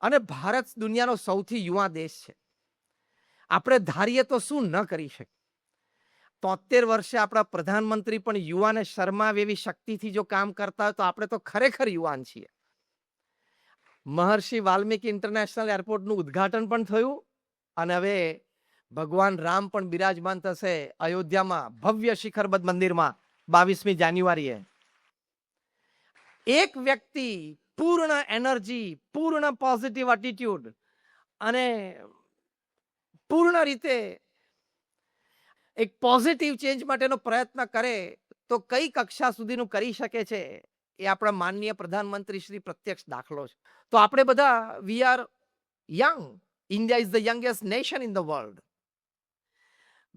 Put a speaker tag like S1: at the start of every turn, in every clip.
S1: અને ભારત દુનિયાનો સૌથી યુવા દેશ છે. આપણે ધારીએ તો શું ન કરી શકીએ. 73 વર્ષે આપણા પ્રધાનમંત્રી પણ યુવાને શરમાવે એવી શક્તિથી જો કામ કરતા હોય તો આપણે તો ખરેખર યુવાન છીએ. મહર્ષિ વાલ્મીકી ઇન્ટરનેશનલ એરપોર્ટનું ઉદ્ઘાટન પણ થયું અને હવે ભગવાન રામ પણ બિરાજમાન થશે અયોધ્યામાં ભવ્ય શિખરબદ્ધ મંદિરમાં 22મી જાન્યુઆરીએ. એક વ્યક્તિ પૂર્ણ એનર્જી, પૂર્ણ પોઝિટિવ એટીટ્યુડ અને પૂર્ણ રીતે એક પોઝિટિવ ચેન્જ માટેનો પ્રયત્ન કરે તો કઈ કક્ષા સુધીનું કરી શકે છે એ આપણા માનનીય પ્રધાનમંત્રી શ્રી પ્રત્યક્ષ દાખલો છે. તો આપણે બધા we are young. India is the youngest nation in the world.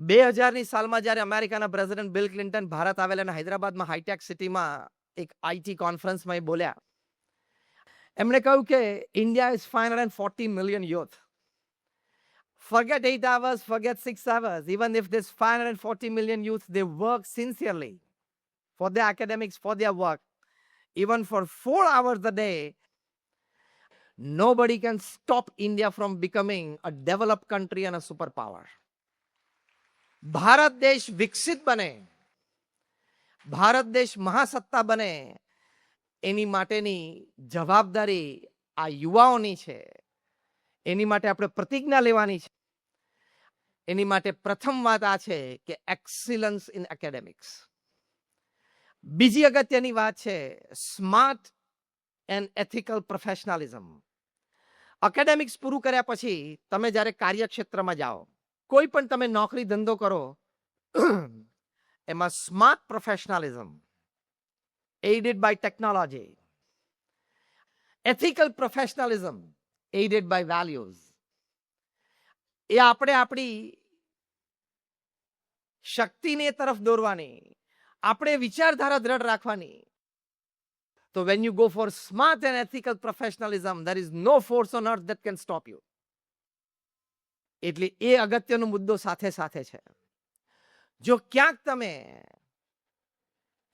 S1: 2000ની સાલમાં જ્યારે અમેરિકાના પ્રેસિડેન્ટ બિલ ક્લિન્ટન ભારત આવેલા અને હૈદરાબાદમાં હાઈટેક સિટીમાં એક આઈટી કોન્ફરન્સમાં એ બોલ્યા. એમણે કહ્યું કે India is 540 million youth. Forget 8 hours, forget 6 hours. Even if this 540 million youth, they work sincerely for their academics, for their work, even for 4 hours a day, nobody can stop India from becoming a developed country and a superpower. Bharat દેશ વિકસિત બને, ભારત દેશ મહાસત્તા બને, એની માટેની જવાબદારી આ યુવાઓની છે. એની માટે આપણે પ્રતિજ્ઞા લેવાની છે. એની માટે પ્રથમ વાત આ છે કે એક્સિલન્સ ઇન એકેડેમિક્સ. બીજી અગત્યની વાત છે smart and ethical professionalism. Academics પૂરું કર્યા પછી તમે જ્યારે કાર્યક્ષેત્રમાં જાઓ, કોઈ પણ તમે નોકરી ધંધો કરો, એમાં smart professionalism aided by technology, ethical professionalism aided by values, એ આપણે આપણી શક્તિને તરફ દોરવાની, આપણે વિચારધારા દ્રઢ રાખવાની. તો when you go for smart and ethical professionalism, there is no force on earth that can stop you. એટલે એ અગત્યનો મુદ્દો સાથે સાથે છે. જો ક્યાંક તમે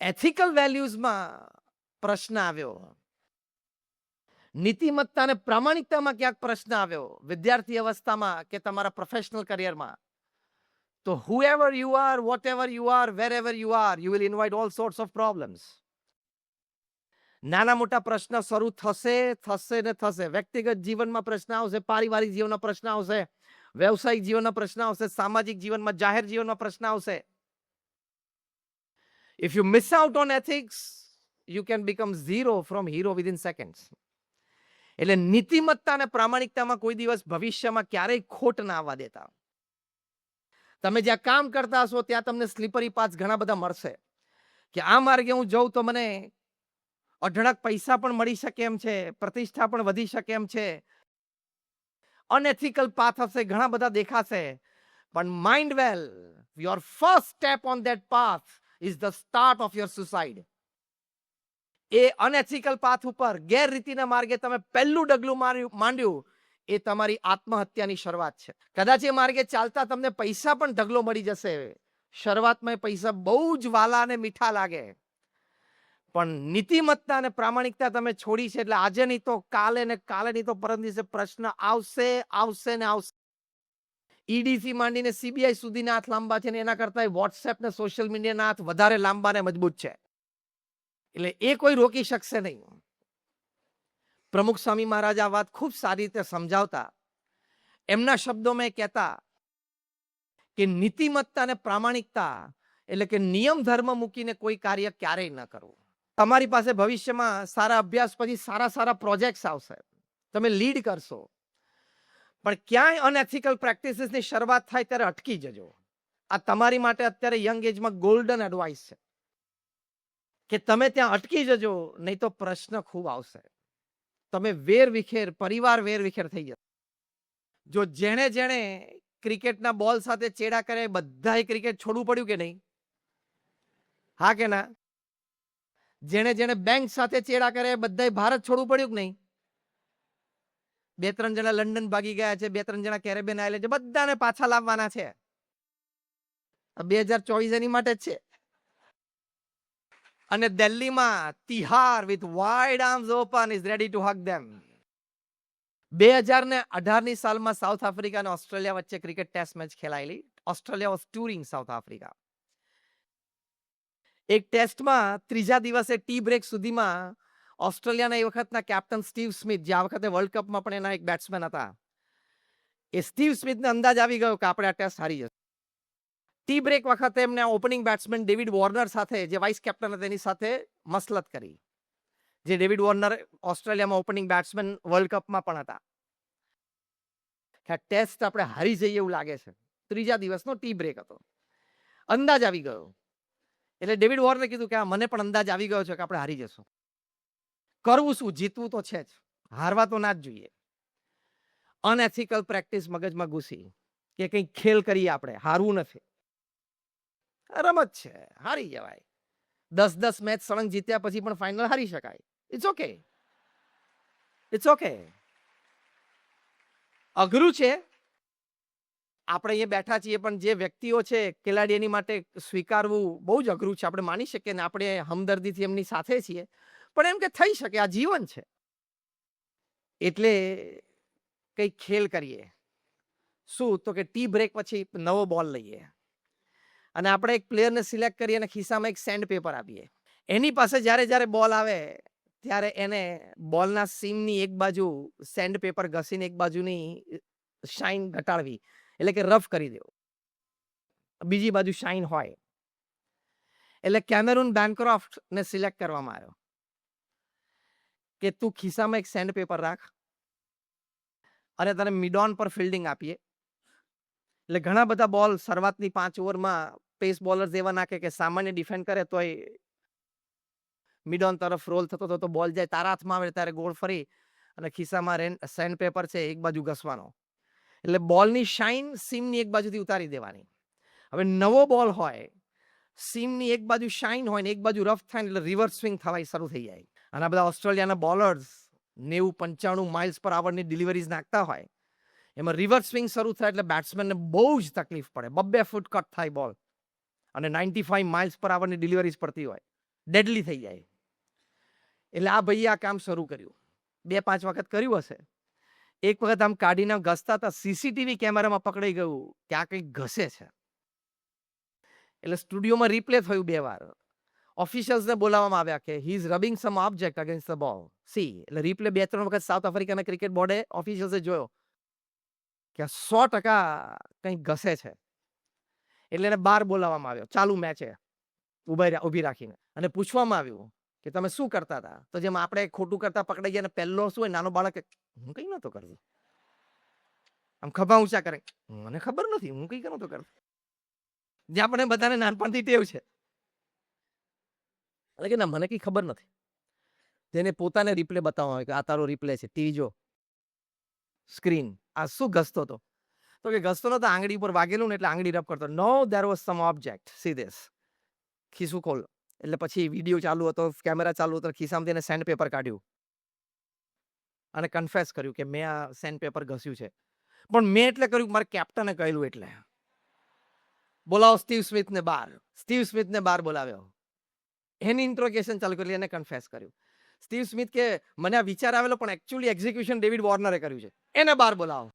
S1: એથિકલ વેલ્યુઝમાં પ્રશ્ન આવ્યો, નીતિમત્તા અને પ્રામાણિકતામાં ક્યાંક પ્રશ્ન આવ્યો વિદ્યાર્થી અવસ્થામાં કે તમારા પ્રોફેશનલ કરિયરમાં, તો whoever you are, whatever you are, wherever you are, you will invite all sorts of problems. નાના મોટા પ્રશ્ન શરૂ થશે થશે ને થશે. વ્યક્તિગત જીવનમાં પ્રશ્ન આવશે, પારિવારિક જીવનના પ્રશ્ન આવશે, વ્યવસાયિક જીવનના પ્રશ્ન આવશે, સામાજિક જીવનમાં, જાહેર જીવનમાં પ્રશ્ન આવશે. If you miss out on ethics, you can become zero from hero within seconds. એટલે નીતિમત્તા અને પ્રામાણિકતામાં કોઈ દિવસ ભવિષ્યમાં ક્યારેય ખોટ ના આવવા દેતા. તમે જ્યાં કામ કરતા હશો ત્યાં તમને સ્લીપરી પાથ ઘણા બધા મળશે કે આ માર્ગે હું જઉં તો મને અઢળક પૈસા પણ મળી શકે એમ છે, પ્રતિષ્ઠા પણ વધી શકે એમ છે. અનએથિકલ પાથ હશે, ઘણા બધા દેખાશે. પણ mind well, your first step on that path is the start of your suicide. એ અનએથિકલ પાથ ઉપર ગેરરીતિના માર્ગે તમે પહેલું ડગલું માંડ્યું, એ તમારી આત્મહત્યાની શરૂઆત છે. કદાચ એ માર્ગે ચાલતા તમને પૈસા પણ ઢગલો મળી જશે. શરૂઆતમાં એ પૈસા બહુ જ વાલા અને મીઠા લાગે. પણ નીતિમત્તા અને પ્રામાણિકતા તમે છોડી છે એટલે આજે નહીં તો કાલે ને કાલે નહીં તો પરમ દિવસે પ્રશ્ન આવશે આવશે ને આવશે. ઈડીથી માંડીને સીબીઆઈ સુધીના હાથ લાંબા છે ને એના કરતા વોટ્સએપ ને સોશિયલ મીડિયાના હાથ વધારે લાંબા ને મજબૂત છે. એટલે એ કોઈ રોકી શકશે નહીં. પ્રમુખ સ્વામી મહારાજ આ વાત ખૂબ સારી રીતે સમજાવતા એમના શબ્દોમાં કહેતા કે નીતિમત્તા અને પ્રામાણિકતા એટલે કે નિયમ ધર્મ મૂકીને કોઈ કાર્ય ક્યારેય ન કરવું. તમારી પાસે ભવિષ્યમાં સારા અભ્યાસ પછી સારા સારા પ્રોજેક્ટ્સ આવશે, તમે લીડ કરશો, પણ ક્યાંય અનએથિકલ પ્રેક્ટિસીસની શરૂઆત થાય ત્યારે અટકી જજો. આ તમારી માટે અત્યારે યંગ એજમાં ગોલ્ડન એડવાઇસ છે કે તમે ત્યાં અટકી જજો, નહીં તો પ્રશ્ન ખૂબ આવશે. તમે વેરવિખેર, પરિવાર વેરવિખેર થઈ જશે. જો જેણે જેણે ક્રિકેટના બોલ સાથે ચેડા કરે બધાએ ક્રિકેટ છોડવું પડ્યું કે નહીં? હા કે ના? જેણે જેણે બેંક સાથે ચેડા કરે બધાએ ભારત છોડવું પડ્યું કે નહીં? 2-3 જણા લંડન ભાગી ગયા છે, 2-3 જણા કેરેબિયન આઇલેન્ડ છે, બધાને પાછા લાવવાના છે. 2024 એની માટે જ છે. અને દિલ્હીમાં Tihar with wide arms open is ready to hug them. 2018ની સાલમાં સાઉથ આફ્રિકા અને ઓસ્ટ્રેલિયા વચ્ચે ક્રિકેટ ટેસ્ટ મેચ ખેલાયેલી. Australia was touring South Africa. એક ટેસ્ટમાં ત્રીજા દિવસે ટી બ્રેક સુધીમાં ઓસ્ટ્રેલિયાના એ વખતના કેપ્ટન સ્ટીવ સ્મિથ, જે આ વખતે વર્લ્ડ કપમાં પણ એના એક બેટ્સમેન હતા, એ સ્ટીવ સ્મિથને અંદાજ આવી ગયો કે આપણે આ ટેસ્ટ હારી જશે. ટી બ્રેક વખતે એમને ઓપનિંગ બેટ્સમેન ડેવિડ વોર્નર સાથે, જે વાઇસ કેપ્ટન હતા, તેની સાથે મસલત કરી. જે ડેવિડ વોર્નર ઓસ્ટ્રેલિયામાં ઓપનિંગ બેટ્સમેન વર્લ્ડ કપમાં પણ હતા. કે આ ટેસ્ટ આપણે હારી જઈએ એવું લાગે છે. ત્રીજા દિવસનો ટી બ્રેક હતો. અંદાજ આવી ગયો. એટલે ડેવિડ વોર્નરે કીધું કે મને પણ અંદાજ આવી ગયો છે કે આપણે હારી જશું. કરવું શું? જીતવું તો છે જ, હારવા તો ના જ જોઈએ. અનએથિકલ પ્રેક્ટિસ મગજમાં ઘૂસી કે કંઈક ખેલ કરીએ, આપણે હારવું નથી, રમત છે, હારી જવાય. 10 મેચ સળંગ જીત્યા પછી પણ ફાઇનલ હારી શકાય. It's okay, it's okay. અઘરું છે. આપણે અહીંયા બેઠા છીએ, પણ જે વ્યક્તિઓ છે ખેલાડી, એની માટે સ્વીકારવું બહુ જ અઘરું છે. આપણે માની શકીએ ને આપણે હમદર્દીથી એમની સાથે છીએ, પણ એમ કે થઈ શકે, આ જીવન છે. એટલે કંઈક ખેલ કરીએ. શું? તો કે ટી બ્રેક પછી નવો બોલ લઈએ અને આપણે એક પ્લેયરને સિલેક્ટ કરીએ અને ખિસ્સામાં એક સેન્ડ પેપર આપીએ. એની પાસે જ્યારે બોલ આવે ત્યારે એને બોલના સીમની એક બાજુ સેન્ડ પેપર ઘસીને એક બાજુની શાઇન ઘટાડવી, એટલે કે રફ કરી દેવો. બીજી બાજુ શાઇન હોય. એટલે કેમેરુન બેનક્રોફ્ટને સિલેક્ટ કરવામાં આવ્યો કે તું ખિસ્સામાં એક સેન્ડ પેપર રાખ અને તને મિડ ઓન પર ફિલ્ડિંગ આપીએ. એટલે ઘણા બધા બોલ શરૂઆતની 5 ઓવરમાં પેસ બોલર્સ એવા નાખે કે સામાન્ય ડિફેન્ડ કરે તોય મિડ ઓન તરફ રોલ થતો થતો બોલ જાય, તારા હાથમાં આવે ત્યારે ગોળ ફરી અને ખિસ્સામાં સેન્ડ પેપર છે એક બાજુ ઘસવાનો. એટલે બોલની શાઇન સીમની એક બાજુથી ઉતારી દેવાની. હવે નવો બોલ હોય, સીમની એક બાજુ શાઇન હોય ને એક બાજુ રફ થાય, એટલે રિવર્સ સ્વિંગ થવા શરૂ થઈ જાય. અને આ બધા ઓસ્ટ્રેલિયાના બોલર્સ 90-95 માઇલ્સ પર આવરની ડિલિવરીઝ નાખતા હોય, એમાં રિવર્સ સ્વિંગ શરૂ થાય એટલે બેટ્સમેનને બહુ જ તકલીફ પડે. 2 ફૂટ કટ થાય બોલ અને 95 માઇલ્સ પર આવરની ડિલિવરીઝ પડતી હોય, ડેડલી થઈ જાય. એટલે આ ભાઈએ આ કામ શરૂ કર્યું. 2-5 વખત કર્યું હશે. એક વખત આમ કાઢીને ઘસતા હતા, સીસીટીવી કેમેરામાં પકડાઈ ગયું કે આ કંઈક ઘસે છે. એટલે સ્ટુડિયોમાં રિપ્લે થયું 2 વાર. ઓફિશિયલ્સને બોલાવવામાં આવ્યા કે he is rubbing some object against the ball. See એટલે રિપ્લે 2-3 વખત સાઉથ આફ્રિકાના ક્રિકેટ બોર્ડે ઓફિશિયલ્સે જોયો કે 100% કંઈક ઘસે છે. એટલે એને બહાર બોલાવવામાં આવ્યો ચાલુ મેચે ઊભી રાખીને અને પૂછવામાં આવ્યું કે તમે શું કરતા હતા? તો જેમ આપણે ખોટું કરતા પકડાઈ ગયા, પહેલો શું હોય, નાનો બાળક, હું કંઈ નહોતો કરતો, આમ ખભા ઊંચા કરે, મને ખબર નથી, હું કંઈ નહોતો કરતો. જે આપણે બધાને નાનપણથી ટેવ છે. એટલે કે ના, મને કંઈ ખબર નથી. જેને પોતાને રિપ્લે બતાવવા આવે કે આ તારો રિપ્લે છે, ટીવી જો, સ્ક્રીન. આ શું ઘસતો હતો? તો કે ઘસતો નતો, આંગળી ઉપર વાગેલું ને એટલે આંગળી રબ કરતો. No, there was some object, see this. ખિસ્સું ખોલ. એટલે પછી વિડીયો ચાલુ હતો, કેમેરા ચાલુ હતો, ખિસ્સામાંથી એને સેન્ડ પેપર કાઢ્યું અને કન્ફેસ કર્યું કે મેં આ સેન્ડ પેપર ઘસ્યું છે. પણ મેં એટલે કર્યું મારા કેપ્ટને કહેલું એટલે. બોલાવો સ્ટીવ સ્મિથને બહાર. સ્ટીવ સ્મિથને બહાર બોલાવ્યો. એની ઇન્ટ્રોગેશન ચાલુ કરી, એને કન્ફેસ કર્યું. સ્ટીવ સ્મિથ કે મને આ વિચાર આવેલો પણ એકચ્યુઅલી એક્ઝિક્યુશન ડેવિડ વોર્નરે કર્યું છે. એને બહાર બોલાવો.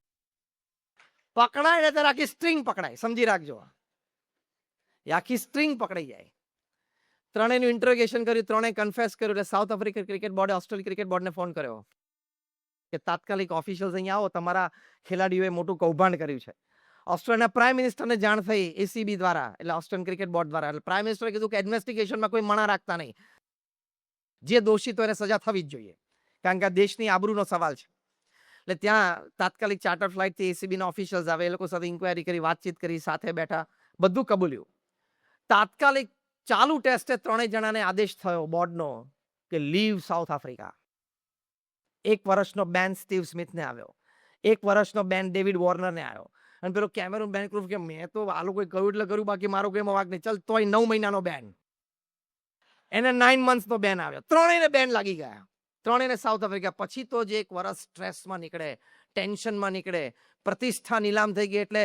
S1: પકડાય ને ત્યારે આખી સ્ટ્રિંગ પકડાય, સમજી રાખજો. એ આખી સ્ટ્રિંગ પકડાઈ જાય. ત્રણેયનું ઇન્ટ્રોગેશન કર્યું, ત્રણેય કન્ફેસ કર્યું. એટલે સાઉથ આફ્રિકન ક્રિકેટ બોર્ડે ઓસ્ટ્રેલિયન ક્રિકેટ બોર્ડને ફોન કર્યો કે તાત્કાલિક ઓફિશિયલ્સ અહીંયા આવો, તમારા ખેલાડીઓએ મોટું કૌભાંડ કર્યું છે. ઓસ્ટ્રેલિયાના પ્રાઇમ મિનિસ્ટરને જાણ થઈ એસીબી દ્વારા, એટલે ઓસ્ટ્રેલિયન ક્રિકેટ બોર્ડ દ્વારા. એટલે પ્રાઇમ મિનિસ્ટરે કીધું કે ઇન્વેસ્ટિગેશનમાં કોઈ મણા રાખતા નહીં, જે દોષિત હોય એને સજા થવી જ જોઈએ, કારણ કે આ દેશની આબરૂનો સવાલ છે. એટલે ત્યાં તાત્કાલિક ચાર્ટર ફ્લાઇટથી એસીબીના ઓફિશિયલ્સ આવે, એ લોકો સાથે ઇન્ક્વાયરી કરી, વાતચીત કરી, સાથે બેઠા, બધું કબૂલ્યું. તાત્કાલિક ચાલુ ટેસ્ટે ત્રણેય જણાને આદેશ થયો બોર્ડનો કે લીવ સાઉથ આફ્રિકા. 1 વર્ષનો બેન સ્ટીવ સ્મિથને આવ્યો, 1 વર્ષનો બેન ડેવિડ વોર્નરને આવ્યો. અને પેલો કેમેરુન બેનક્રોફ્ટ કે મેં તો આ લોકોએ કહ્યું એટલે કર્યું, બાકી મારો કોઈ વાંક નહીં. ચાલ, તોય 9 મહિનાનો બેન. એને 9 મંથનો બેન આવ્યો. ત્રણેયને બેન લાગી ગયા, ત્રણેયને સાઉથ આફ્રિકા. પછી તો જે 1 વર્ષ સ્ટ્રેસમાં નીકળે, ટેન્શનમાં નીકળે, પ્રતિષ્ઠા નીલામ થઈ ગઈ, એટલે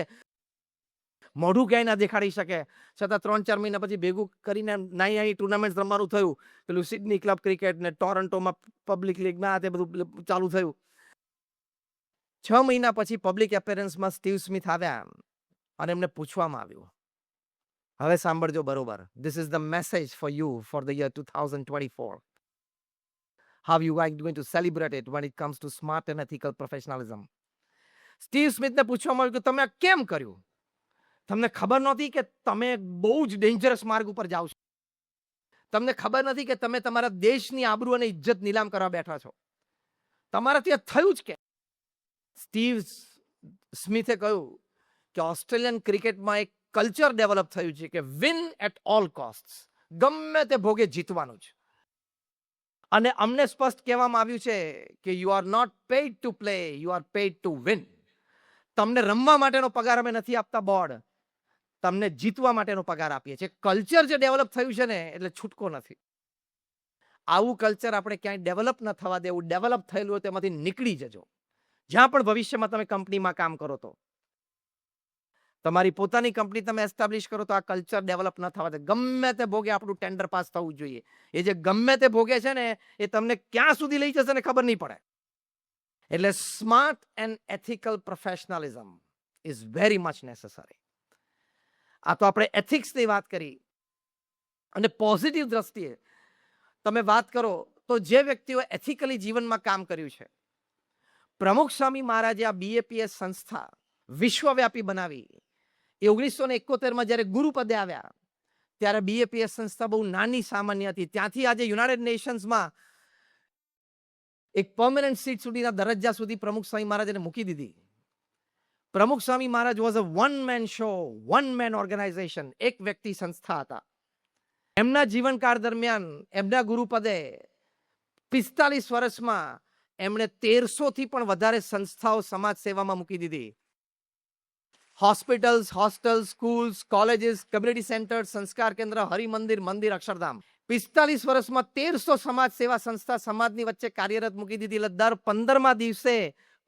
S1: મોઢું ક્યાંય ના દેખાડી શકે. છતાં 3-4 મહિના પછી ભેગું કરીને નાની ટુર્નામેન્ટ રમવાનું થયું. પેલું સિડની ક્લબ ક્રિકેટ ને ટોરન્ટોમાં પબ્લિક લીગમાં તે બધું ચાલુ થયું. 6 મહિના પછી પબ્લિક એપેરન્સમાં સ્ટીવ સ્મિથ આવ્યા અને એમને પૂછવામાં આવ્યું, હવે સાંભળજો બરોબર, this is the message for you for the year 2024. How you are going to celebrate it when it comes to smart and ethical professionalism. Steve સ્મિથને પૂછવામાં આવ્યું કે તમે આ કેમ કર્યું? તમને ખબર નહોતી કે તમે બહુ જ ડેન્જરસ માર્ગ ઉપર જાઓ છો? તમને ખબર નથી કે તમે તમારા દેશની આબરૂ અને ઇજ્જત નીલામ કરવા બેઠા છો? તમારાથી આ થયું જ કે? સ્ટીવ સ્મિથે કહ્યું કે ઓસ્ટ્રેલિયન ક્રિકેટમાં એક કલ્ચર ડેવલપ થયું છે કે વિન એટ ઓલ કોસ્ટ, ગમે તે ભોગે જીતવાનું જ. અને અમને સ્પષ્ટ કહેવામાં આવ્યું છે કે you are not paid to play, you are paid to win. તમને રમવા માટેનો પગાર અમે નથી આપતા બોર્ડ, તમને જીતવા માટેનો પગાર આપીએ છીએ. કલ્ચર જે ડેવલપ થયું છે ને એટલે છૂટકો નથી. આવું કલ્ચર આપણે ક્યાંય ડેવલપ ન થવા દેવું. ડેવલપ થયેલું હોય તેમાંથી નીકળી જજો. જ્યાં પણ ભવિષ્યમાં તમે કંપનીમાં કામ કરો તો, તમારી પોતાની કંપની તમે એસ્ટાબ્લિશ કરો તો આ કલ્ચર ડેવલપ ન થવા દે. ગમે તે ભોગે આપણું ટેન્ડર પાસ થવું જોઈએ. એ જે ગમે તે ભોગે છે ને એ તમને ક્યાં સુધી લઈ જશે ને ખબર નહીં પડે. એટલે smart and ethical professionalism is very much necessary. આ તો આપણે એથિક્સની વાત કરી. અને પોઝિટિવ દ્રષ્ટિએ તમે વાત કરો તો જે વ્યક્તિઓ એથિકલી જીવનમાં કામ કર્યું છે, પ્રમુખ સ્વામી મહારાજે આ બીએપીએસ સંસ્થા વિશ્વવ્યાપી બનાવી. એ 1971માં જ્યારે ગુરુપદે આવ્યા ત્યારે બીએપીએસ સંસ્થા બહુ નાની સામાન્ય હતી. ત્યાંથી આજે યુનાઇટેડ નેશન્સમાં એક પરમેનન્ટ સીટ સુધીના દરજ્જા સુધી પ્રમુખ સ્વામી મહારાજને મૂકી દીધી. Pramukh Swami Maharaj was a one man show, one man organization. એક વ્યક્તિ સંસ્થા હતા. એમના જીવનકાળ દરમિયાન એમના ગુરુપદે 45 વર્ષમાં એમણે 1300 થી પણ વધારે સંસ્થાઓ સમાજ સેવામાં મૂકી દીધી. Hospitals, hostels, schools, colleges, community centre, સંસ્કાર કેન્દ્ર, હરિમંદિર, મંદિર, અક્ષરધામ. 45 વર્ષમાં 1300 સમાજ સેવા સંસ્થા સમાજની વચ્ચે કાર્યરત મૂકી દીધી. એટલે દર 15મા દિવસે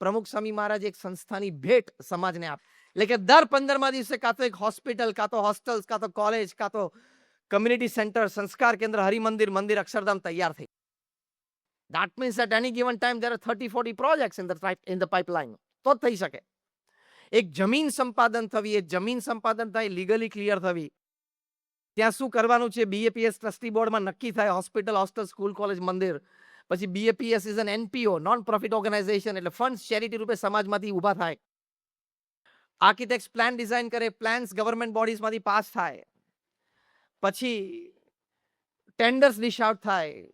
S1: પ્રમુખ સ્વામી મહારાજ એક સંસ્થાની ભેટ સમાજને આપે. એટલે કે દર 15મા દિવસે કાં તો એક હોસ્પિટલ, કાં તો હોસ્ટેલ્સ, કાં તો કોલેજ, કાં તો કમ્યુનિટી સેન્ટર, સંસ્કાર કેન્દ્ર, હરિમંદિર, મંદિર, અક્ષરધામ તૈયાર થઈ. That means at any given time there are 30-40 projects in the pipeline. તો થઈ શકે. એક જમીન સંપાદન થવી, એ જમીન સંપાદન થાય લીગલી ક્લિયર થવી. ત્યાં શું કરવાનું છે બીએપીએસ ટ્રસ્ટી બોર્ડમાં નક્કી થાય. હોસ્પિટલ, હોસ્ટેલ, સ્કૂલ, કોલેજ, મંદિર. પછી BAPS is an NPO, non profit organization. એટલે ફંડ્સ ચેરિટી રૂપે સમાજમાંથી ઊભા થાય. આર્કિટેક્ટ્સ પ્લાન ડિઝાઇન કરે, પ્લાન્સ ગવર્મેન્ટ બોડીઝમાંથી પાસ થાય. પછી ટેન્ડર્સ ડિશ આઉટ થાય,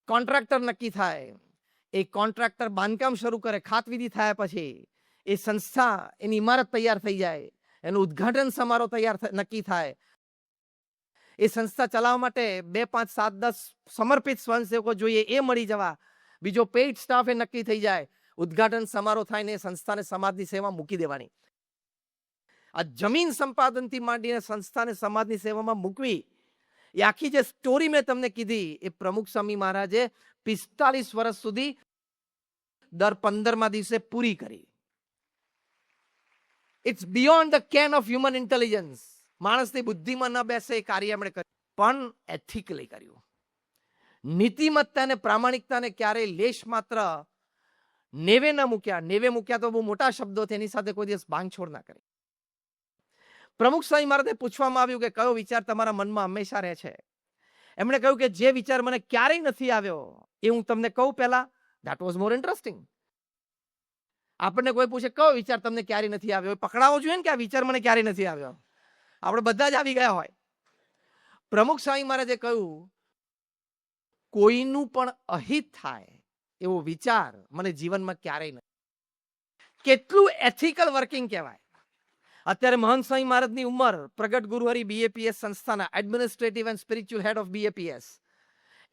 S1: કોન્ટ્રાક્ટર નક્કી થાય. એ કોન્ટ્રાક્ટર બાંધકામ શરૂ કરે, ખાતવિધિ થયા પછી એ સંસ્થા એની ઇમારત તૈયાર થઈ જાય, એનું ઉદ્ઘાટન સમારોહ નક્કી થાય. એ સંસ્થા ચલાવવા માટે 2, 5, 7, 10 સમર્પિત સ્વયંસેવકો જોઈએ, એ મળી જવા. બીજો પેઇડ સ્ટાફ એ નક્કી થઈ જાય. ઉદ્ઘાટન સમારોહ થાય ને એ સંસ્થાને સમાજની સેવા મૂકી દેવાની. આ જમીન સંપાદનથી માંડીને સંસ્થાને સમાજની સેવામાં મૂકવી, એ આખી જે સ્ટોરી મેં તમને કીધી એ પ્રમુખ સ્વામી મહારાજે 45 વર્ષ સુધી દર 15મા દિવસે પૂરી કરી. It's beyond the ken of human intelligence. માણસની બુદ્ધિમાં ન બેસે એ કાર્ય એમણે કર્યું, પણ એથિકલી કર્યું. નીતિમત્તા અને પ્રામાણિકતાને ક્યારેય લેશ માત્ર નેવે ન મૂક્યા. નેવે મૂક્યા તો બહુ મોટા શબ્દો, તેની સાથે કોઈ દિવસ બાંધછોડ ના કરી. પ્રમુખ સ્વામી મહારાજને પૂછવામાં આવ્યું કે કયો વિચાર તમારા મનમાં હંમેશા રહે છે? એમણે કહ્યું કે જે વિચાર મને ક્યારેય નથી આવ્યો એ હું તમને કહું પહેલા. That was more interesting. આપણને કોઈ પૂછે કયો વિચાર તમને ક્યારેય નથી આવ્યો, પકડાવો જોઈએ ને કે આ વિચાર મને ક્યારેય નથી આવ્યો. આપણે બધા જ આવી ગયા હોય. પ્રમુખ સ્વામી મહારાજે કહ્યું કોઈનું પણ અહિત થાય એવો વિચાર મને જીવનમાં ક્યારેય નથી. કેટલું એથિકલ વર્કિંગ કહેવાય. અત્યારે મહંત સ્વામી મહારાજની ઉંમર, પ્રગટ ગુરુહરિ બીએપીએસ સંસ્થાના administrative and spiritual head of BAPS,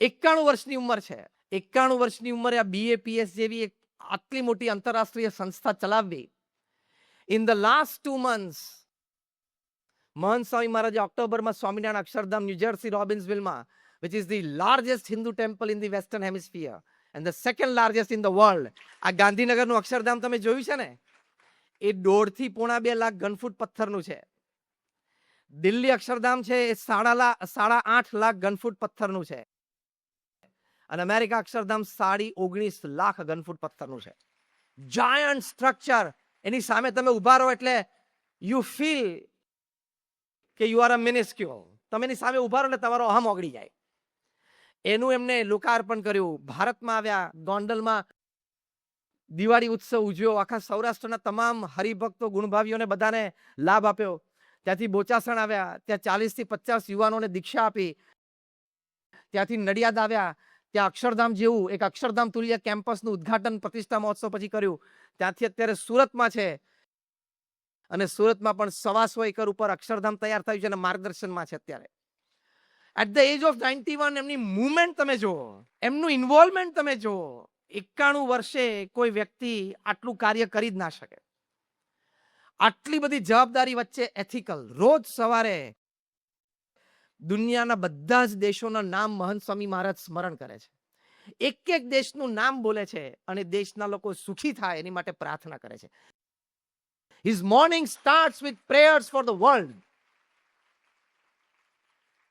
S1: 91 વર્ષની ઉંમર છે. 91 વર્ષની ઉંમરે આ બીએપીએસ જેવી એક આટલી મોટી આંતરરાષ્ટ્રીય સંસ્થા ચલાવવી. ઇન ધ લાસ્ટ 2 months મહંત સ્વામી મહારાજે ઓક્ટોબરમાં સ્વામિનારાયણ અક્ષરધામ, ન્યૂજર્સી, રોબિન્સવિલમાં, which is the largest Hindu temple in the Western Hemisphere and the second largest in the world. આ ગાંધીનગરનું અક્ષરધામ તમે જોયું છે ને, એ 1.5 થી 2.5 લાખ ઘનફૂટ પથ્થરનું છે. દિલ્હી અક્ષરધામ છે એ 8.5 લાખ ઘનફૂટ પથ્થરનું છે. અને અમેરિકા અક્ષરધામ 19.5 લાખ ઘનફૂટ પથ્થરનું છે. જાયન્ટ સ્ટ્રક્ચર, એની સામે તમે ઊભા રહો એટલે યુ ફીલ કે યુ આર અ મિનિસ્ક્યુલ. તમે એની સામે ઊભા રહો એટલે તમારો અહમ ઓગળી જાય. એનું એમને લોકાર્પણ કર્યું. ભારતમાં આવ્યા, ગોંડલમાં દિવાળી ઉત્સવ ઉજવ્યો. આખા સૌરાષ્ટ્રના તમામ હરિભક્તો ગુણભાવીઓને બધાને લાભ આપ્યો. ત્યાંથી બોચાસણ આવ્યા, ત્યાં 40 થી 50 યુવાનોને દીક્ષા આપી. ત્યાંથી નડિયાદ આવ્યા, ત્યાં અક્ષરધામ જેવું એક અક્ષરધામ તુલ્ય કેમ્પસનું ઉદ્ઘાટન પ્રતિષ્ઠા મહોત્સવ પછી કર્યું. ત્યાંથી અત્યારે સુરતમાં છે અને સુરતમાં પણ 125 એકર ઉપર અક્ષરધામ તૈયાર થયું છે અને માર્ગદર્શનમાં છે અત્યારે. એટ ધ એજ ઓફ 91 એમની મુવમેન્ટ તમે જુઓ, એમનું ઇન્વોલ્વમેન્ટ તમે જુઓ. 91 વર્ષે કોઈ વ્યક્તિ આટલું કાર્ય કરી જ ના શકે. આટલી બધી જવાબદારી વચ્ચે એથિકલ. રોજ સવારે દુનિયાના બધા જ દેશોના નામ મહંત સ્વામી મહારાજ સ્મરણ કરે છે. એક એક દેશનું નામ બોલે છે અને દેશના લોકો સુખી થાય એની માટે પ્રાર્થના કરે છે. His morning starts with prayers for the world.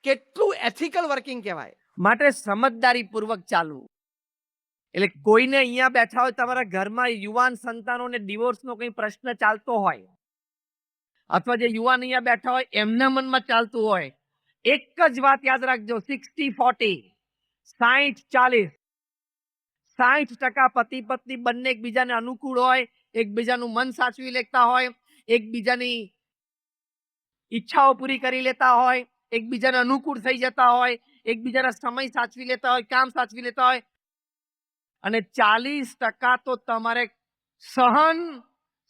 S1: કેટલું એથિકલ વર્કિંગ કહેવાય. માટે સમજદારી પૂર્વક ચાલવું. એટલે કોઈને અહીંયા બેઠા હોય, તમારા ઘરમાં યુવાન સંતાનોને ડિવોર્સનો કંઈ પ્રશ્ન ચાલતો હોય, અથવા જે યુવાન અહીંયા બેઠા હોય એમના મનમાં ચાલતું હોય, એક જ વાત યાદ રાખજો, 60-40, 60-40. 60% પતિ પત્ની બંને એકબીજાને અનુકૂળ હોય, એકબીજાનું મન સાચવી લેતા હોય, એકબીજાની ઈચ્છાઓ પૂરી કરી લેતા હોય, એકબીજાને અનુકૂળ થઈ જતા હોય, એકબીજાના સમય સાચવી લેતા હોય, કામ સાચવી લેતા હોય. અને 40% તો તમારે સહન,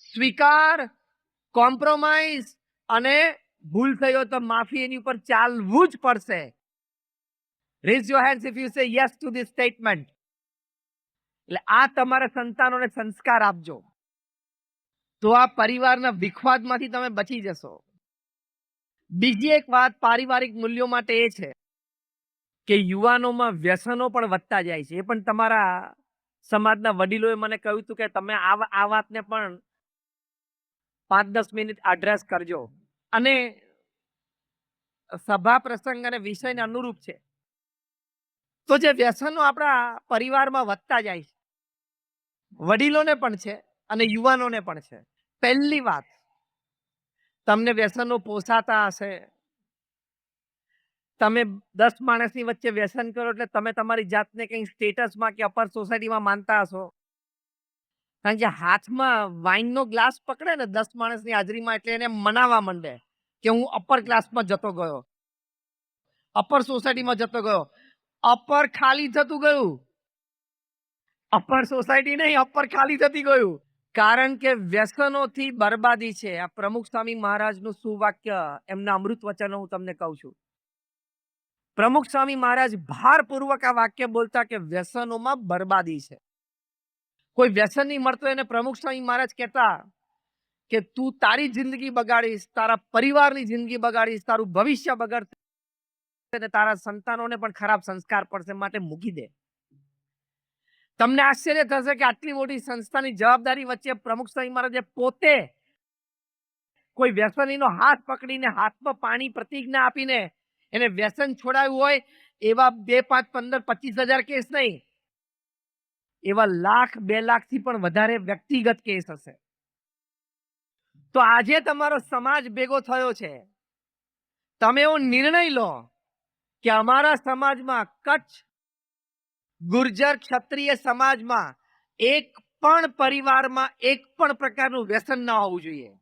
S1: સ્વીકાર, કોમ્પ્રોમાઇઝ અને ભૂલ થઈ હોય તો માફી, એની ઉપર ચાલવું જ પડશે. Rays your hands if you say yes two this statement. એટલે આ તમારા સંતાનોને સંસ્કાર આપજો, તો આ પરિવારના વિખવાદમાંથી તમે બચી જશો. બીજી એક વાત પારિવારિક મૂલ્યો માટે એ છે કે યુવાનોમાં વ્યસનો પણ વધતા જાય છે. એ પણ તમારા સમાજના વડીલોએ મને કહ્યું હતું કે તમે આ વાતને પણ 5-10 મિનિટ એડ્રેસ કરજો. અને સભા પ્રસંગ અને વિષયને અનુરૂપ છે. તો જે વ્યસનો આપણા પરિવારમાં વધતા જાય છે, વડીલોને પણ છે અને યુવાનોને પણ છે. પહેલી વાત, તમને વ્યસનો પોસાતા હશે. તમે 10 માણસની વચ્ચે વ્યસન કરો એટલે તમે તમારી જાતને કંઈ સ્ટેટસમાં કે અપર સોસાયટીમાં માનતા હશો. કારણ કે હાથમાં વાઇનનો ગ્લાસ પકડે ને 10 માણસની હાજરીમાં એટલે એને મનાવવા માંડે કે હું અપર ક્લાસમાં જતો ગયો, અપર સોસાયટીમાં જતો ગયો. અપર ખાલી થતું ગયું, અપર સોસાયટી નહીં, અપર ખાલી થતી ગયું. કારણ કે વ્યસનોથી બરબાદી છે. આ પ્રમુખ સ્વામી મહારાજનું સુવાક્ય, એમના અમૃત વચનો હું તમને કહું છું. પ્રમુખ સ્વામી મહારાજ ભારપૂર્વક આ વાક્ય બોલતા કે વ્યસનોમાં બરબાદી છે. કોઈ વ્યસન નહીં મળતો એને પ્રમુખ સ્વામી મહારાજ કહેતા કે તું તારી જિંદગી બગાડીશ, તારા પરિવારની જિંદગી બગાડીશ, તારું ભવિષ્ય બગડશે, તારા સંતાનોને પણ ખરાબ સંસ્કાર પડશે, માટે મૂકી દે. તમને આશ્ચર્ય થશે કે આટલી મોટી સંસ્થાની જવાબદારી વચ્ચે પ્રમુખ સ્વામી મહારાજે પોતે કોઈ વ્યસનીનો હાથ પકડીને હાથમાં પાણી પ્રતિજ્ઞા આપીને એને વ્યસન છોડાવ્યું હોય, એવા 2, 5, 15, 25 હજાર કેસ નહીં, એવા 1,00,000, 2,00,000 થી પણ વધારે વ્યક્તિગત કેસ હશે. તો આજે તમારો સમાજ ભેગો થયો છે. તમે એવો નિર્ણય લો કે અમારા સમાજમાં, કચ્છ ગુર્જર ક્ષત્રિય સમાજમાં એક પણ પરિવારમાં એક પણ પ્રકારનું વ્યસન ન હોવું જોઈએ.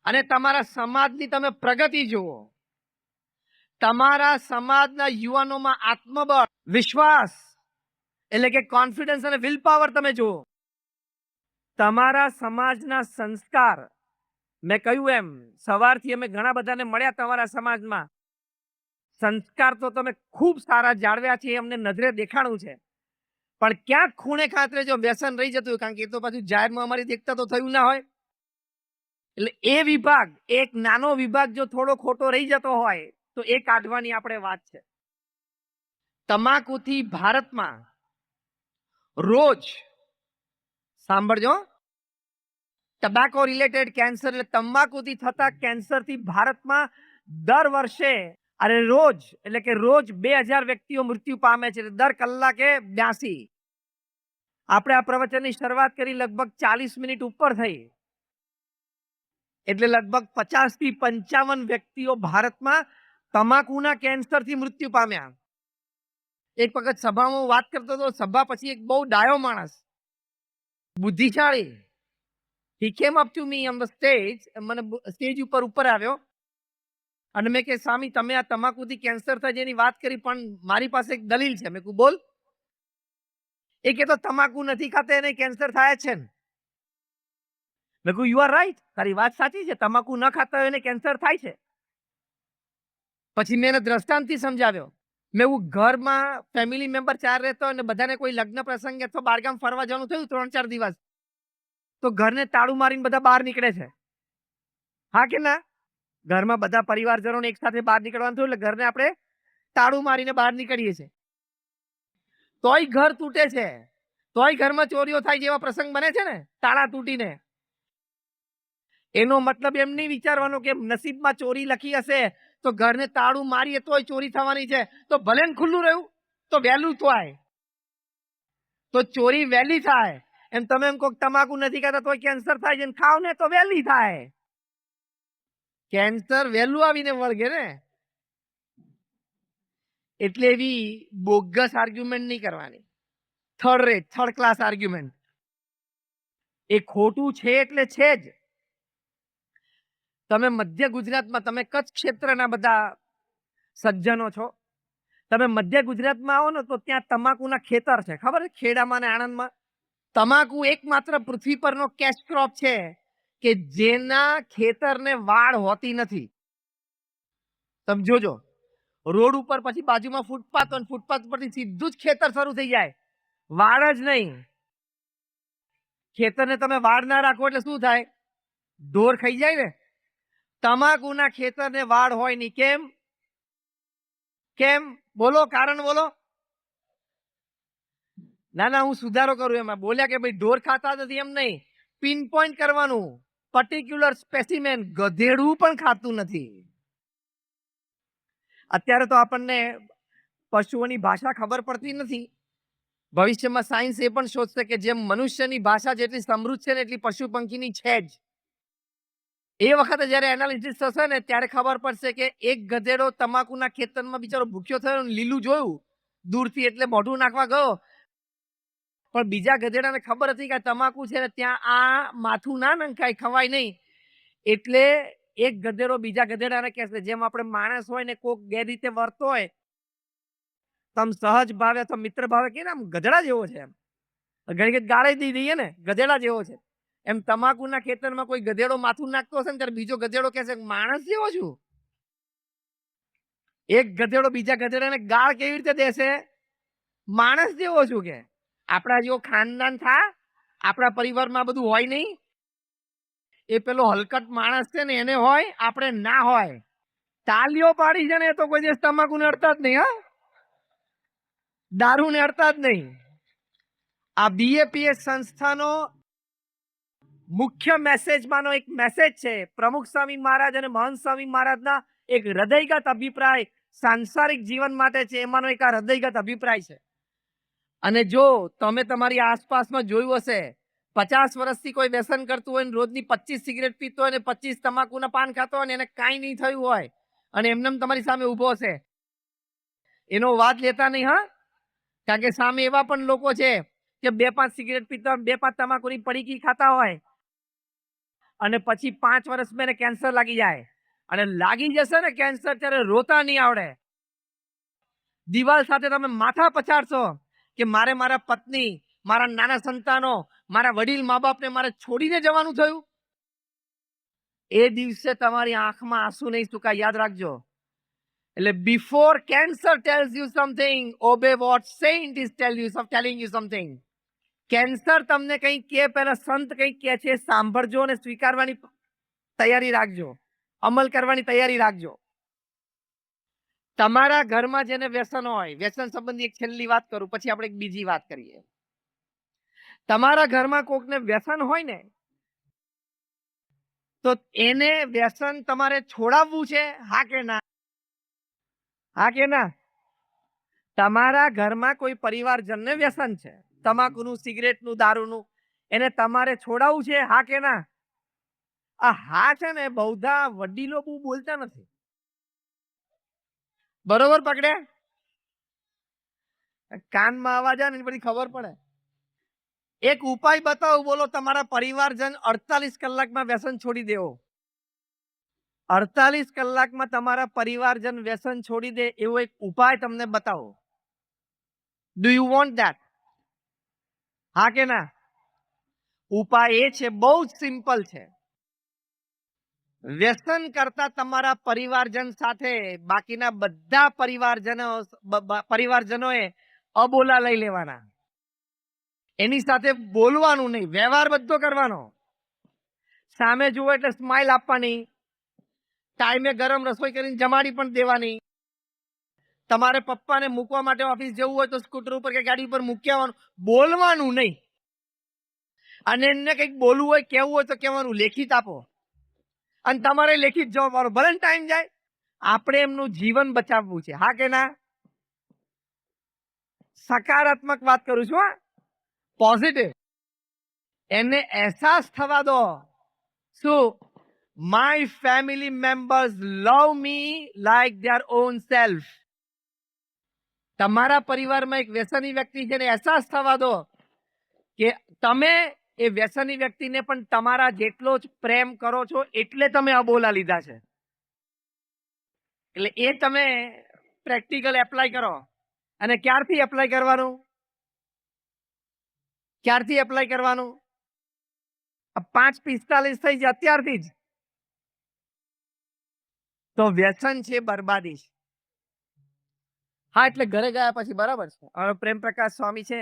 S1: અને તમારા સમાજની તમે પ્રગતિ જુઓ, તમારા સમાજના યુવાનોમાં આત્મબળ, વિશ્વાસ એટલે કે કોન્ફિડન્સ અને વિલ પાવર તમે જુઓ. તમારા સમાજના સંસ્કાર, મેં કહ્યું એમ સવારથી અમે ઘણા બધાને મળ્યા તમારા સમાજમાં. સંસ્કાર તો તમે ખૂબ સારા જાળવ્યા છે, અમને નજરે દેખાણું છે. પણ ક્યાંક ખૂણે ખાતરે જો વ્યસન રહી જતું હોય, કારણ કે એ તો પાછું જાહેરમાં અમારી દેખતા તો થયું ના હોય, એટલે એ વિભાગ, એક નાનો વિભાગ જો થોડો ખોટો રહી જતો હોય તો એ કાઢવાની આપણે વાત છે. તમાકુથી ભારતમાં રોજ, સાંભળજો, ટબાકો રિલેટેડ કેન્સર એટલે તંબાકુથી થતા કેન્સરથી ભારતમાં દર વર્ષે રોજ એટલે કે રોજ 2,000 વ્યક્તિઓ મૃત્યુ પામે છે. દર કલાકે 82. આપણે આ પ્રવચનની શરૂઆત કરી લગભગ 40 મિનિટ ઉપર થઈ, એટલે લગભગ 50 થી 55 વ્યક્તિઓ ભારતમાં તમાકુના કેન્સરથી મૃત્યુ પામ્યા. એક વખત સભામાં વાત કરતો હતો, સભા પછી એક બહુ ડાયો માણસ, બુદ્ધિશાળી, he came up to me on the stage, મને સ્ટેજ ઉપર આવ્યો અને મેં કે સ્વામી તમે આ તમાકુથી કેન્સર થાય જેની વાત કરી, પણ મારી પાસે એક દલીલ છે. મેં કહ્યું બોલ. એ કે તો તમાકુ નથી ખાતા એને કેન્સર થાય છે ને. મેં કહ્યું યુ આર રાઈટ, તારી વાત સાચી છે, તમાકુ ન ખાતા હોય એને કેન્સર થાય છે. પછી મેં એને દ્રષ્ટાંતથી સમજાવ્યો. મેં હું ઘરમાં ફેમિલી મેમ્બર 4 રહેતો અને બધાને કોઈ લગ્ન પ્રસંગ અથવા બહારગામ ફરવા જવાનું થયું 3-4 દિવસ, તો ઘરને તાળું મારીને બધા બહાર નીકળે છે. હા કે ના? ઘરમાં બધા પરિવારજનોને એક સાથે બહાર નીકળવાનું થયું એટલે ઘરને આપણે તાળું મારીને બહાર નીકળીએ છીએ. તોય ઘર તૂટે છે, તોય ઘરમાં ચોરીઓ થાય જેવા પ્રસંગ બને છે ને, તાળા તૂટીને. એનો મતલબ એમ નહીં વિચારવાનો કે નસીબમાં ચોરી લખી હશે તો ઘરને તાળું મારીએ તોય ચોરી થવાની છે, તો ભલે ને ખુલ્લું રહ્યું તો વહેલું થાય, તો ચોરી વહેલી થાય. એમ તમે એમ કહો તમાકુ નથી ખાતા તોય કેન્સર થાય છે, ખાવ ને તો વહેલી થાય. કેન્સર વહેલું આવીને વળગે ને. એટલે એવી બોગસ આર્ગ્યુમેન્ટ નહીં કરવાની, થર્ડ ક્લાસ આર્ગ્યુમેન્ટ. એ ખોટું છે એટલે છે જ. તમે મધ્ય ગુજરાતમાં, તમે કચ્છ ક્ષેત્રના બધા સજ્જનો છો, તમે મધ્ય ગુજરાતમાં આવો ને તો ત્યાં તમાકુના ખેતર છે, ખબર છે? ખેડામાં ને આણંદમાં તમાકુ એકમાત્ર પૃથ્વી પરનો કેશ ક્રોપ છે કે જેના ખેતરને વાડ હોતી નથી. તમે જોજો, રોડ ઉપર પછી બાજુમાં ફૂટપાથ હોય, ફૂટપાથ પરથી સીધું જ ખેતર શરૂ થઈ જાય, વાડ જ નહીં. ખેતરને તમે વાડ ના રાખો એટલે શું થાય? ઢોર ખાઈ જાય ને. તમાકુના ખેતરને વાડ હોય નહીં. કેમ? કેમ બોલો, કારણ બોલો. ના હું સુધારો કરું એમાં. બોલ્યા કે ભાઈ ઢોર ખાતા નથી એમ નહીં, પિન પોઈન્ટ કરવાનું, પર્ટિક્યુલર સ્પેસિમેન. ગધેડું પણ ખાતું નથી. અત્યારે તો આપણને પશુઓની ભાષા ખબર પડતી નથી. ભવિષ્યમાં સાયન્સ એ પણ શોધશે કે જેમ મનુષ્યની ભાષા જેટલી સમૃદ્ધ છે ને એટલી પશુ પંખીની છે જ. એ વખતે જ્યારે એનાલિસિસ થશે ને ત્યારે ખબર પડશે કે એક ગધેડો તમાકુના ખેતરમાં બિચારો ભૂખ્યો થયો, લીલું જોયું દૂરથી એટલે મોઢું નાખવા ગયો, પણ બીજા ગધેડાને ખબર હતી કે તમાકુ છે ને ત્યાં આ માથું ના નંખાય, ખવાય નહીં. એટલે એક ગધેડો બીજા ગધેડાને કહેશે, જેમ આપણે માણસ હોય ને કોક ગેરરીતે વર્તો હોય, તમ સહજ ભાવે અથવા મિત્ર ભાવે કે આમ ગધેડા જેવો છે, એમ ઘણી વખત ગાળી દઈ દઈએ ને, ગધેડા જેવો છે. એમ તમાકુના ખેતરમાં કોઈ ગધેડો માથું નાખતો હશે ને ત્યારે બીજો ગધેડો કહેશે માણસ જેવો છું. એક ગધેડો બીજા ગધેડાને ગાળ કેવી રીતે દેશે? માણસ જેવો છું કે. આપણા જેવો ખાનદાન થાય, આપણા પરિવારમાં બધું હોય નહીં. એ પેલો હલકટ માણસ છે ને એને હોય, આપણે ના હોય. તાલીઓ પાડી છે ને એ તો કોઈ દિવસ તમાકુને અડતા જ નહીં, હા, દારૂને અડતા જ નહીં. આ બીએપીએસ સંસ્થાનો મુખ્ય મેસેજમાંનો એક મેસેજ છે. પ્રમુખ સ્વામી મહારાજ અને મહંત સ્વામી મહારાજના એક હૃદયગત અભિપ્રાય સાંસારિક જીવન માટે છે, એમાંનો એક આ હૃદયગત અભિપ્રાય છે. અને જો તમે તમારી આસપાસમાં જોયું હશે, 50 વર્ષથી કોઈ વ્યસન કરતું હોય, રોજની 25 સિગરેટ પીતો હોય, 25 તમાકુના પાન ખાતો હોય, એને કાંઈ નહીં થયું હોય અને એમને તમારી સામે ઊભો હશે, એનો વાત લેતા નહીં, હા. કારણ કે સામે એવા પણ લોકો છે કે 2-5 સિગરેટ પીતા હોય, 2-5 તમાકુની પડીકી ખાતા હોય અને પછી 5 વર્ષમાં એને કેન્સર લાગી જાય. અને લાગી જશે ને કેન્સર ત્યારે રોતા નહીં આવડે. દિવાલ સાથે તમે માથા પછાડશો કે મારે મારા પત્ની, મારા નાના સંતાનો, મારા વડીલ મા બાપને મારે છોડીને જવાનું થયું. એ દિવસે તમારી આંખમાં આંસુ નહીં સુકાય, યાદ રાખજો. એટલે before cancer tells you something, obey what saint is telling you something. Cancer તમને કંઈક કહે પહેલા સંત કંઈક કહે છે, સાંભળજો અને સ્વીકારવાની તૈયારી રાખજો, અમલ કરવાની તૈયારી રાખજો. તમારા ઘરમાં જેને વ્યસન હોય, વ્યસન સંબંધી એક છેલ્લી વાત કરું પછી આપણે એક બીજી વાત કરીએ. તમારા ઘરમાં કોકને વ્યસન હોય ને તો એને વ્યસન તમારે છોડાવવું છે, હા કે ના? હા કે ના? તમારા ઘરમાં કોઈ પરિવારજનને વ્યસન છે, તમાકુનું, સિગરેટનું, દારૂનું, એને તમારે છોડાવવું છે, હા કે ના? આ હા છે ને બહુધા વડીલો બહુ બોલતા નથી. બરોબર પકડ્યા? કાનમાં અવાજ આવે ને એની પછી ખબર પડે. એક ઉપાય બતાવો, બોલો, તમારા પરિવારજન 48 કલાકમાં વ્યસન છોડી દેવો. 48 કલાકમાં તમારા પરિવારજન વ્યસન છોડી દે એવો એક ઉપાય તમને બતાવો. Do you want that? હા કે ના? ઉપાય એ છે, બહુ જ સિમ્પલ છે. વ્યસન કરતા તમારા પરિવારજન સાથે બાકીના બધા પરિવારજનોએ અબોલા લઈ લેવાના. એની સાથે બોલવાનું નહીં, વ્યવહાર બધો કરવાનો. સામે જુઓ એટલે સ્માઇલ આપવાની, ટાઈમે ગરમ રસોઈ કરીને જમાડી પણ દેવાની. તમારે પપ્પાને મૂકવા માટે ઓફિસ જવું હોય તો સ્કૂટર ઉપર કે ગાડી ઉપર મૂકી આવવાનું, બોલવાનું નહીં. અને એમને કંઈક બોલવું હોય, કહેવું હોય તો કહેવાનું, લેખિત આપો. અને તમારે લેખિત જવાબ આપવાનો, ભલે ટાઈમ જાય. આપણે એમનું જીવન બચાવવું છે, હા કે ના? સકારાત્મક વાત કરું છું, હા, પોઝિટિવ. એને અહેસાસ થવા દો, શું my family members love me like there own self. તમારા પરિવારમાં એક વ્યસની વ્યક્તિ છે ને અહેસાસ થવા દો કે તમે એ વ્યસની વ્યક્તિને પણ તમારા જેટલો જ પ્રેમ કરો છો એટલે તમે અબોલા લીધા છે. એટલે એ તમે પ્રેક્ટિકલ એપ્લાય કરો. અને ક્યારથી એપ્લાય કરવાનું? ક્યારથી એપ્લાય કરવાનું? 5:45 થઈ છે, અત્યારથી જ. તો વ્યસન છે બરબાદી છે. હા, એટલે ઘરે ગયા પછી બરાબર છે. હવે પ્રેમ પ્રકાશ સ્વામી છે,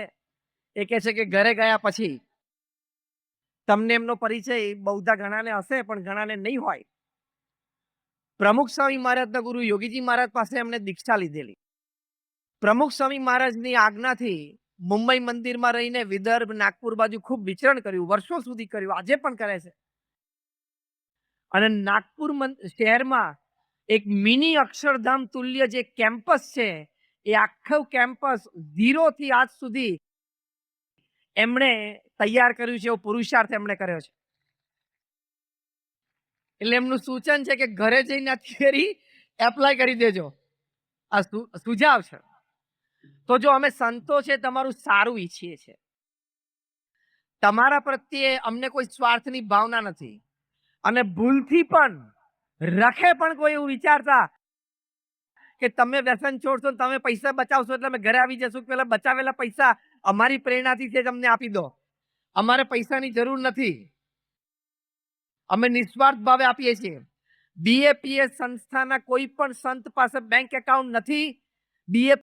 S1: એ કહે છે કે ઘરે ગયા પછી તમને એમનો પરિચય બહુધા ઘણાને હશે પણ ઘણાને નહીં હોય. પ્રમુખ સ્વામી મહારાજના ગુરુ યોગીજી મહારાજ પાસે એમણે દીક્ષા લીધેલી. પ્રમુખ સ્વામી મહારાજની આજ્ઞાથી મુંબઈ મંદિરમાં રહીને વિદર્ભ, નાગપુર બાજુ ખૂબ વિચરણ કર્યું, વર્ષો સુધી કર્યું, આજે પણ કરે છે. અને નાગપુર શહેરમાં એક મિની અક્ષરધામ તુલ્ય જે કેમ્પસ છે, એ આખું કેમ્પસ 0 થી આજ સુધી એમણે તૈયાર કર્યું છે, એવો પુરુષાર્થ એમણે કર્યો છે. એટલે એમનું સૂચન છે કે ઘરે જઈને આ થિયરી એપ્લાય કરી દેજો. આ સુઝાવ છે. તો જો અમે સંતો છે તમારું સારું ઈચ્છીએ છીએ, તમારા પ્રત્યે અમને કોઈ સ્વાર્થની ભાવના નથી. અને ભૂલથી પણ રખે પણ કોઈ એવું વિચારતા કે તમે વ્યસન છોડશો, તમે પૈસા બચાવશો એટલે અમે ઘરે આવી જશું, પેલા બચાવેલા પૈસા અમારી પ્રેરણાથી છે, તમને આપી દો, અમારે પૈસાની જરૂર નથી, અમે નિસ્વાર્થ ભાવે આપીએ છીએ. બીએપીએસ સંસ્થાના કોઈ પણ સંત પાસે બેંક એકાઉન્ટ નથી. બીએ